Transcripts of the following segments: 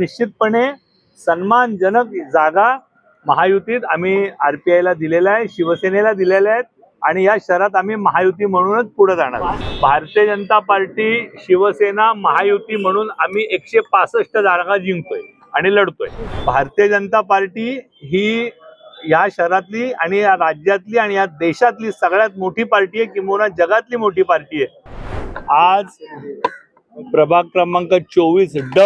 निश्चितपणे सन्मानजनक जागा महायुतीत आम्ही आरपीआयला दिलेल्या आहे, शिवसेनेला दिलेल्या आहेत आणि या शहरात आम्ही महायुती म्हणूनच पुढे जाणार। भारतीय जनता पार्टी, शिवसेना, महायुती म्हणून आम्ही 165 जागा जिंकतोय आणि लढतोय। भारतीय जनता पार्टी ही या शहरातली आणि या राज्यातली आणि या देशातली सगळ्यात मोठी पार्टी आहे, किंवा जगातली मोठी पार्टी आहे। आज प्रभाग क्रमांक 24D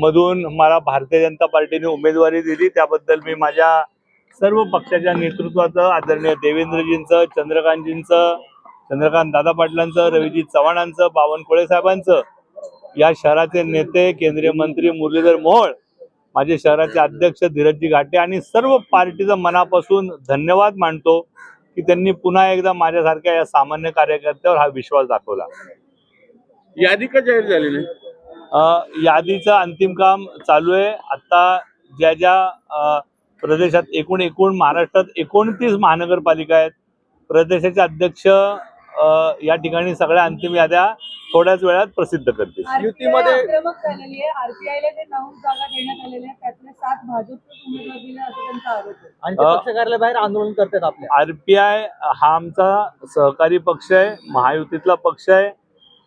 मधून मला भारतीय जनता पार्टीने उमेदवारी दिली, त्याबद्दल मी माझ्या सर्व पक्षाच्या नेतृत्वाचं, आदरणीय देवेंद्रजींचं, चंद्रकांत दादा पाटलांचं, रविजी चव्हाणांचं, बावनकुळे साहेबांचं, या शहराचे नेते, केंद्रीय मंत्री मुरलीधर मोहोळ, माझे शहराचे अध्यक्ष धीरजजी घाटे आणि सर्व पार्टीचं मनापासून धन्यवाद मानतो की त्यांनी पुन्हा एकदा माझ्यासारख्या या सामान्य कार्यकर्त्यावर हा विश्वास दाखवला। यादी का जाहीर झाली नाही? यादीचं अंतिम काम चालू आहे। आता ज्या प्रदेशात एकूण महाराष्ट्रात 29 महानगरपालिका आहेत, प्रदेशाचे अध्यक्ष या ठिकाणी सगळ्या अंतिम याद्या थोड्याच वेळात प्रसिद्ध करतील। युतीमध्ये आक्रमक झालेली आहे। आरपीआयला जे 9 जागा देण्यात आलेल्या आहेत त्यातले 7 भाजपचे उमेदवार दिले असं त्यांचा आरोप आहे आणि ते पक्ष कार्यालयाबाहेर आंदोलन करतात। आपल्या आरपीआय हा आमचा सहकारी पक्ष आहे, महायुतीतला पक्ष आहे।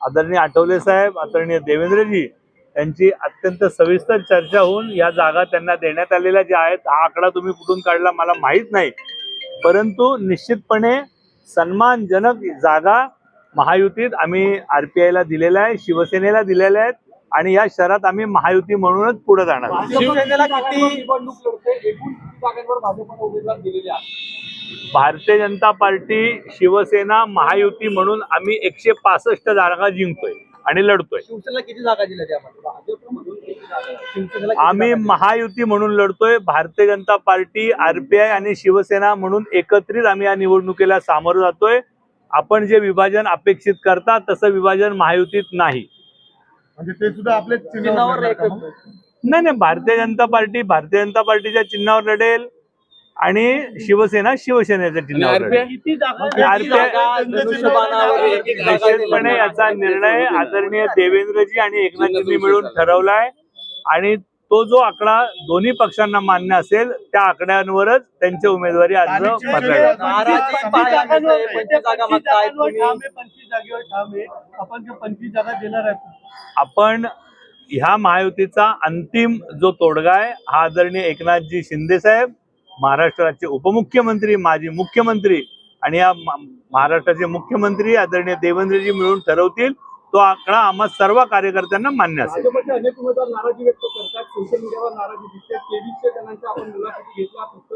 आदरणीय आठवले साहेब, आदरणीय देवेंद्रजी यांची अत्यंत सविस्तर चर्चा होऊन या जागा त्यांना देण्यात आलेल्या ज्या आहेत, हा आकडा तुम्ही कुठून काढला मला माहीत नाही, परंतु निश्चितपणे सन्मानजनक जागा महायुतीत आम्ही आरपीआयला दिलेल्या आहे, शिवसेनेला दिलेल्या आहेत आणि या शहरात आम्ही महायुती म्हणूनच पुढे जाणार। शिवसेनेला किती निवडणूक लढते, एकूण जागांवर भाजपने उमेदवार दिलेले आहेत? भारतीय जनता पार्टी, शिवसेना, महायुती म्हणून आम्ही 165 जागा जिंकतोय आणि लढतोय। शिवसेनेला किती जागा दिल्या त्यामध्ये? आम्ही महायुती म्हणून लढतोय। भारतीय जनता पार्टी, आरपीआय आणि शिवसेना म्हणून एकत्रित आम्ही या निवडणुकीला सामोरं जातोय। आपण जे विभाजन अपेक्षित करता तसं विभाजन महायुतीत नाही। म्हणजे ते सुद्धा आपल्या चिन्हावर नाही, भारतीय जनता पार्टी भारतीय जनता पार्टीच्या चिन्हावर लढेल आणि शिवसेना शिवसेनेच्या चिन्हावर लढेल। निश्चितपणे याचा निर्णय आदरणीय देवेंद्रजी आणि एकनाथजींनी मिळून ठरवलाय आणि तो जो आकडा दोन्ही पक्षांना मान्य असेल त्या आकड्यांवरच त्यांचे उमेदवारी अर्ज भरले जातात। आपण ह्या महायुतीचा अंतिम जो तोडगा आहे हा आदरणीय एकनाथजी शिंदे साहेब, महाराष्ट्राचे उपमुख्यमंत्री, माजी मुख्यमंत्री आणि या महाराष्ट्राचे मुख्यमंत्री आदरणीय देवेंद्रजी मिळून ठरवतील। तो आकडा आम्हा सर्व कार्यकर्त्यांना मान्य असेल। अनेक उमेदवार नाराजी व्यक्त करतात, सोशल मीडियावर नाराजी दिसते। 2300 जणांच्या आपण मुलाखती घेतल्या, फक्त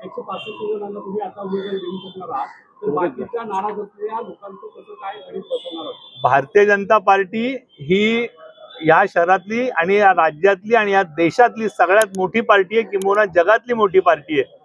165 जणांना तुम्ही आता उमेदवारी देऊ शकणार आहात, तर बाकीच्या नाराज असलेल्या लोकांचं कसं काय गणित बसवणार आहात? भारतीय जनता पार्टी ही या शहरातली आणि या राज्यातली आणि या देशातली सगळ्यात मोठी पार्टी आहे, किंवा जगातली मोठी पार्टी आहे।